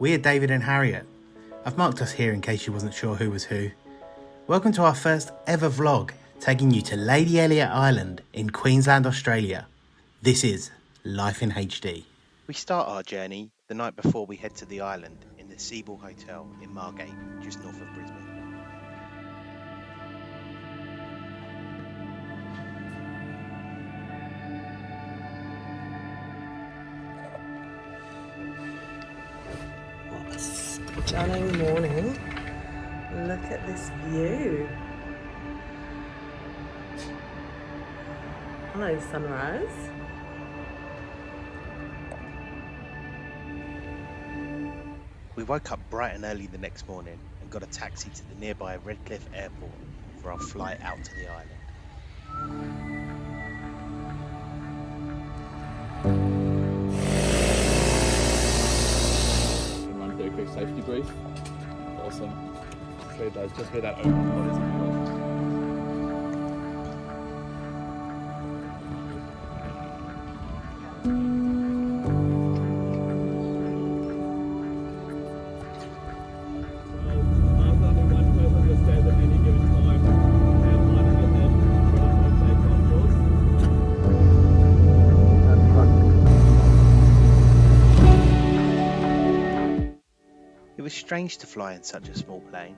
We're David and Harriet. I've marked us here in case you wasn't sure who was who. Welcome to our first ever vlog, taking you to Lady Elliot Island in Queensland, Australia. This is Life in HD. We start our journey the night before we head to the island in the Seaboard Hotel in Margate, just north of Brisbane. What a stunning morning. Look at this view. Hello, sunrise. We woke up bright and early the next morning and got a taxi to the nearby Redcliffe Airport for our flight out to the island. Run through a quick safety brief. Awesome. Just where that open pot is in the middle. It was strange to fly in such a small plane,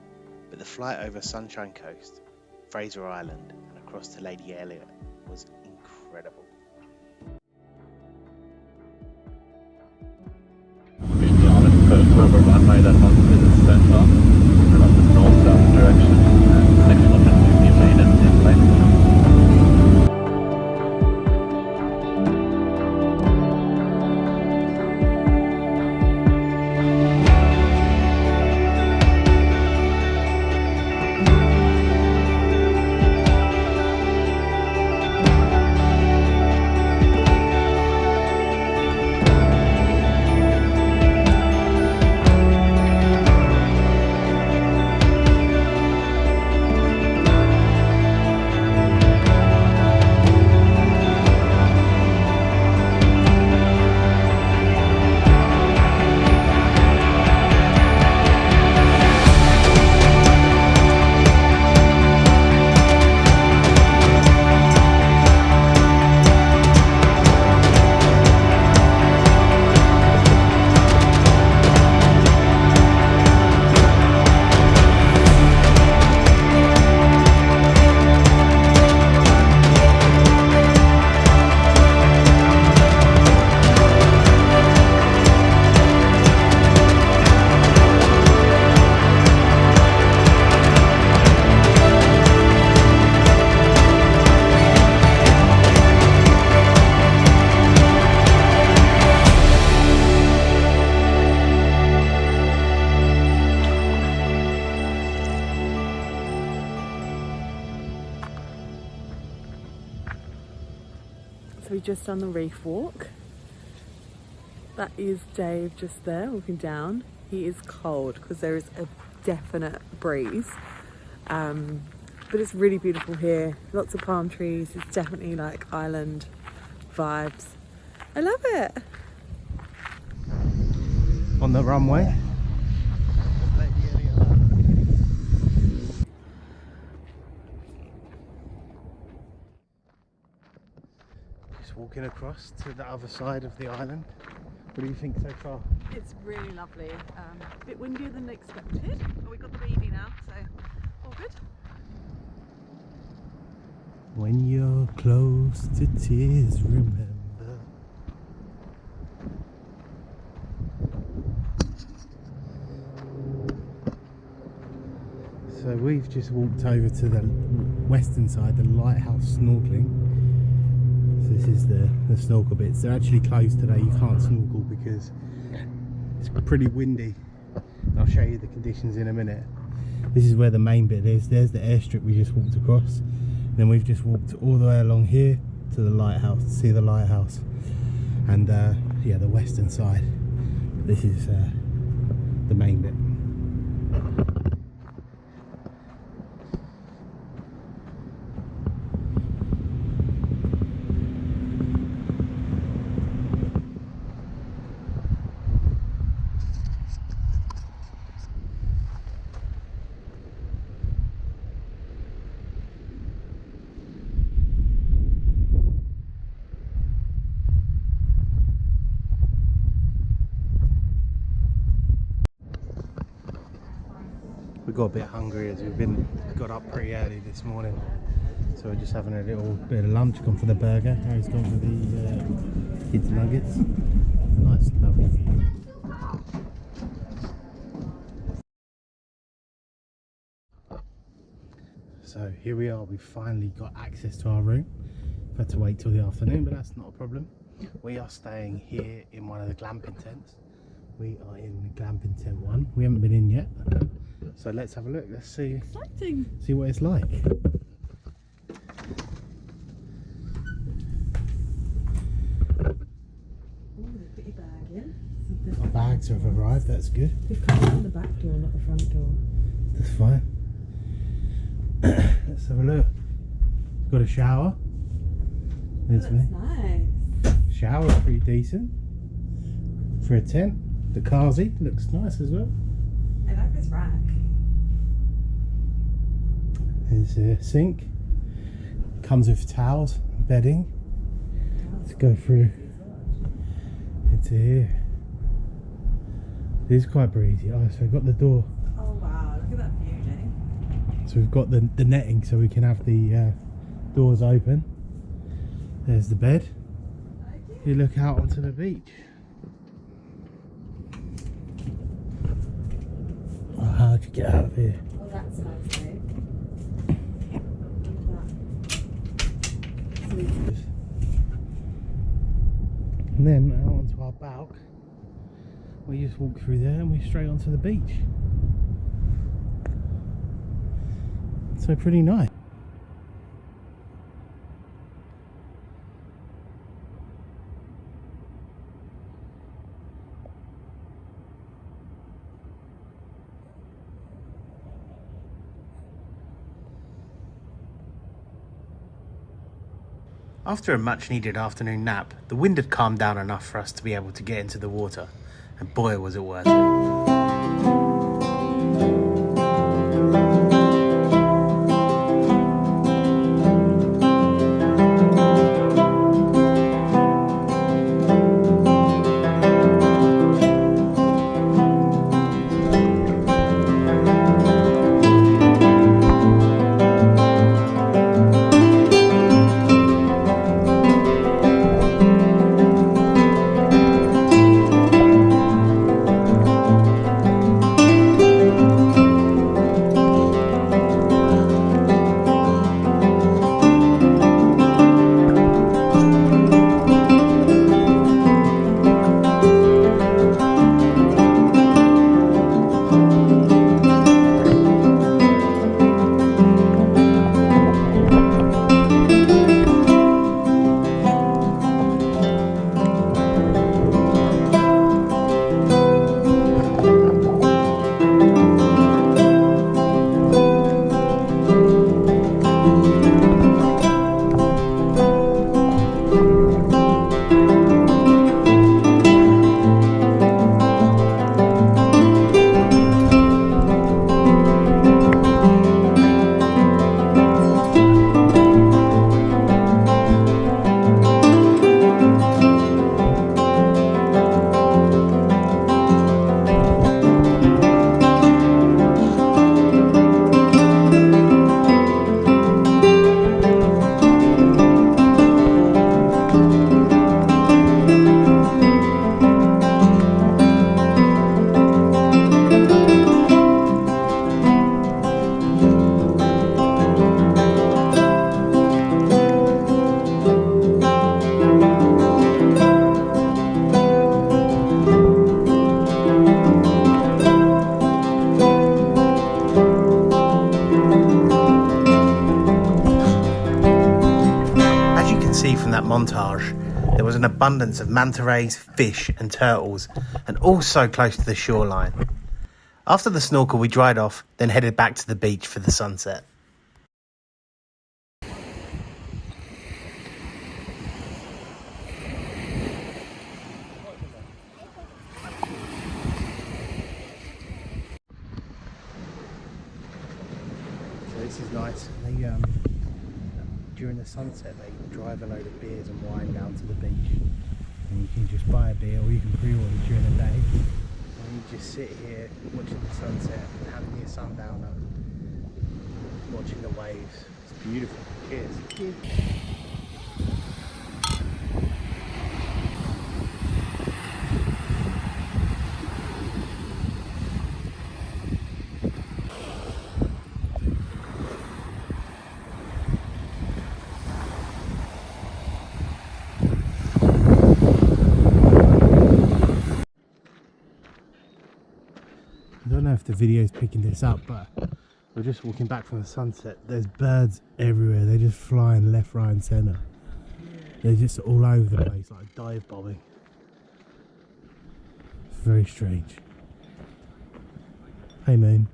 but the flight over Sunshine Coast, Fraser Island and across to Lady Elliot was incredible. In the island, further runway that runs to the centre, and up the north-south direction, and next one is the main and mainland. So we've just done the reef walk. That is Dave just there walking down. He is cold because there is a definite breeze. But it's really beautiful here. Lots of palm trees. It's definitely like island vibes. I love it. On the runway. Just walking across to the other side of the island. What do you think so far? It's really lovely. A bit windier than expected, but we got the beady now, so all good. When you're close to tears, remember. So we've just walked over to the western side, the lighthouse snorkeling. So this is the snorkel bits. They're actually closed today. You can't snorkel because it's pretty windy. I'll show you the conditions in a minute. This is where the main bit is. There's the airstrip we just walked across. Then we've just walked all the way along here to the lighthouse to see the lighthouse. And yeah, the western side. This is the main bit. We got a bit hungry as got up pretty early this morning, so we're just having a little bit of lunch. Gone for the burger. Harry's gone for the kids nuggets. Nice, lovely view. So here we are. We finally got access to our room. We've had to wait till the afternoon, but that's not a problem. We are staying here in one of the glamping tents. We are in the glamping tent 1. We haven't been in yet, so let's have a look. Let's see. Exciting. See what it's like. Put your bag in. Our bags have arrived. That's good. We've come in the back door, not the front door. That's fine. Let's have a look. Got a shower. There's me. Nice. Shower's pretty decent for a tent. The Kazi looks nice as well. I like this rack. There's a sink. Comes with towels and bedding. Let's go through into here. It is quite breezy. Oh, so we've got the door. Oh wow, look at that view, Jenny. So we've got the netting so we can have the doors open. There's the bed. You look out onto the beach. Oh, how'd you get out of here? Oh, that's nice, babe. And then out onto our balcony. We just walk through there and we're straight onto the beach. So pretty nice. After a much needed afternoon nap, the wind had calmed down enough for us to be able to get into the water, and boy was it worth it. Montage, there was an abundance of manta rays, fish and turtles, and all so close to the shoreline. After the snorkel we dried off, then headed back to the beach for the sunset. So this is nice. During the sunset they drive a load of beers and wine down to the beach, and you can just buy a beer or you can pre-order during the day. and you just sit here watching the sunset and having your sundowner, watching the waves. It's beautiful. Cheers. I don't know if the video's picking this up, but we're just walking back from the sunset. There's birds everywhere. They're just flying left, right and centre. They're just all over the place, like dive bombing. It's very strange. Hey moon.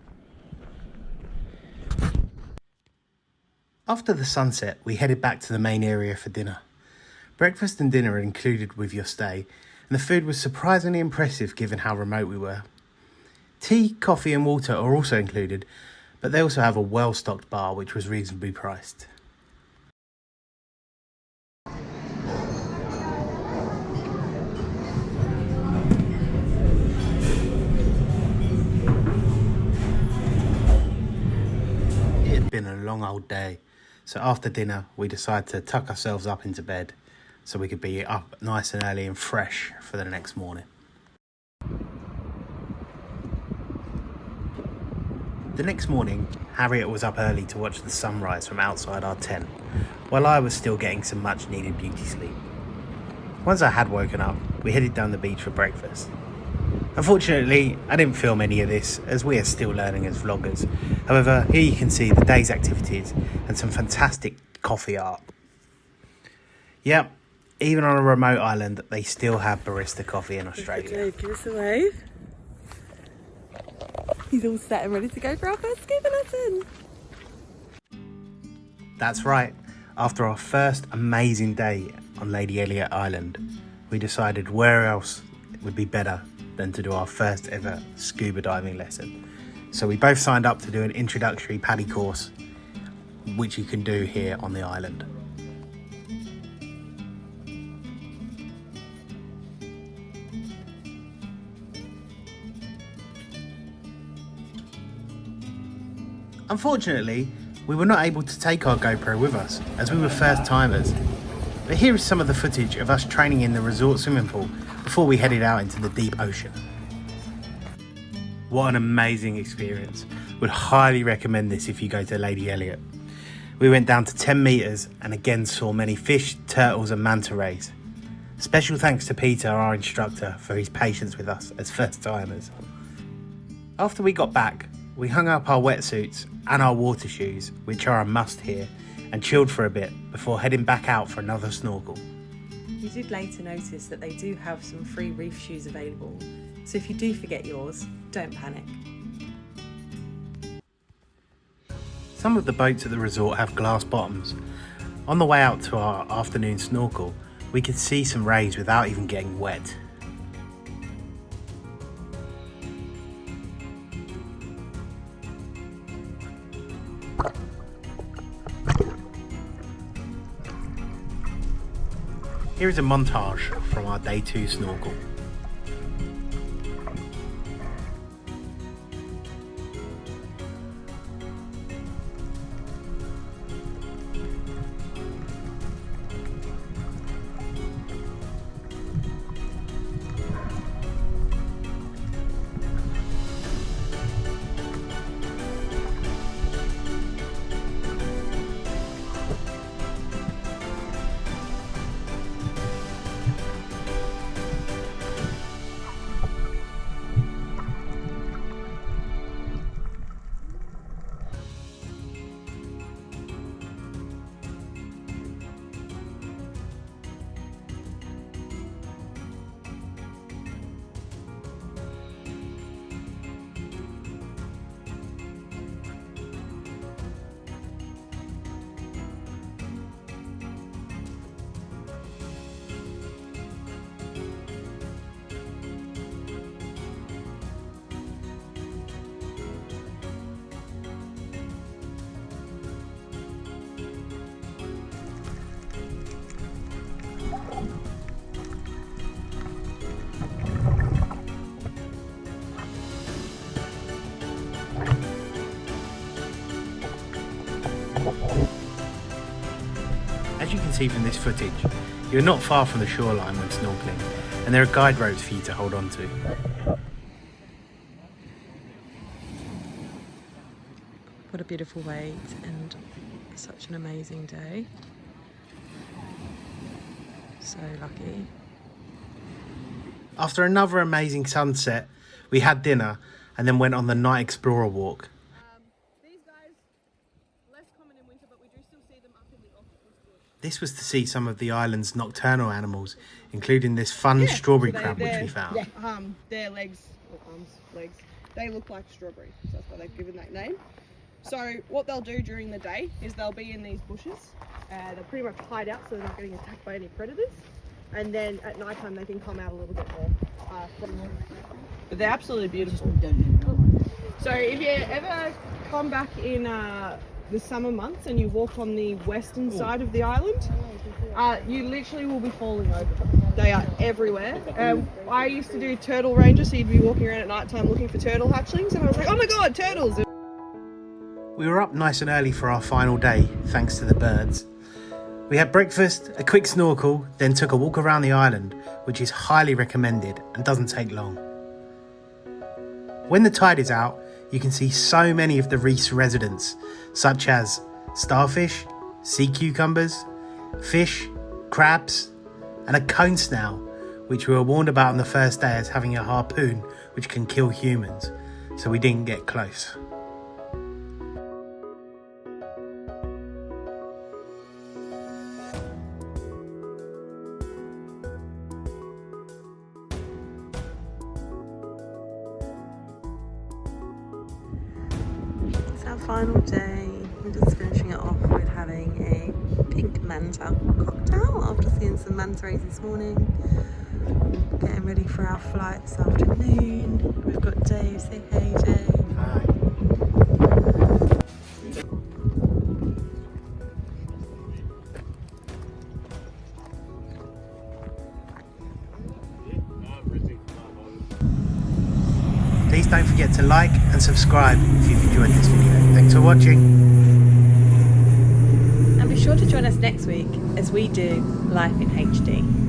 After the sunset, we headed back to the main area for dinner. Breakfast and dinner are included with your stay, and the food was surprisingly impressive given how remote we were. Tea, coffee and water are also included, but they also have a well-stocked bar which was reasonably priced. It had been a long old day, so after dinner we decided to tuck ourselves up into bed so we could be up nice and early and fresh for the next morning. The next morning, Harriet was up early to watch the sunrise from outside our tent, while I was still getting some much needed beauty sleep. Once I had woken up, we headed down the beach for breakfast. Unfortunately, I didn't film any of this as we are still learning as vloggers. However, here you can see the day's activities and some fantastic coffee art. Yep, even on a remote island, they still have barista coffee in Australia. Give us a wave. He's all set and ready to go for our first scuba lesson. That's right. After our first amazing day on Lady Elliot Island, we decided where else it would be better than to do our first ever scuba diving lesson. So we both signed up to do an introductory PADI course, which you can do here on the island. Unfortunately, we were not able to take our GoPro with us as we were first timers. But here is some of the footage of us training in the resort swimming pool before we headed out into the deep ocean. What an amazing experience. Would highly recommend this if you go to Lady Elliot. We went down to 10 metres and again saw many fish, turtles and manta rays. Special thanks to Peter, our instructor, for his patience with us as first timers. After we got back, we hung up our wetsuits and our water shoes, which are a must here, and chilled for a bit before heading back out for another snorkel. We did later notice that they do have some free reef shoes available, so if you do forget yours, don't panic. Some of the boats at the resort have glass bottoms. On the way out to our afternoon snorkel, we could see some rays without even getting wet. Here is a montage from our day 2 snorkel. As you can see from this footage, you're not far from the shoreline when snorkeling, and there are guide ropes for you to hold on to. What a beautiful wait and such an amazing day. So lucky. After another amazing sunset, we had dinner and then went on the night explorer walk. These guys, less common in winter, but we do still see them up in the octopus bush. This was to see some of the island's nocturnal animals, including this fun strawberry crab which we found. Their legs, or arms, legs, they look like strawberry, so that's why they've given that name. So what they'll do during the day is they'll be in these bushes. They'll pretty much hide out so they're not getting attacked by any predators. And then at night time they can come out a little bit more. But they're absolutely beautiful. So if you ever come back in the summer months and you walk on the western side of the island, you literally will be falling over them. They are everywhere. I used to do turtle ranger, so you'd be walking around at night time looking for turtle hatchlings, and I was like, oh my god, turtles! We were up nice and early for our final day, thanks to the birds. We had breakfast, a quick snorkel, then took a walk around the island, which is highly recommended and doesn't take long. When the tide is out, you can see so many of the reef's residents, such as starfish, sea cucumbers, fish, crabs, and a cone snail, which we were warned about on the first day as having a harpoon which can kill humans, so we didn't get close. It's our final day. We're just finishing it off with having a pink MANTA cocktail after seeing some manta rays this morning. Getting ready for our flight this afternoon. We've got Dave. Say hey, Dave. Hi. Please don't forget to like and subscribe if you've enjoyed this video. Thanks for watching. And be sure to join us next week as we do Life in HD.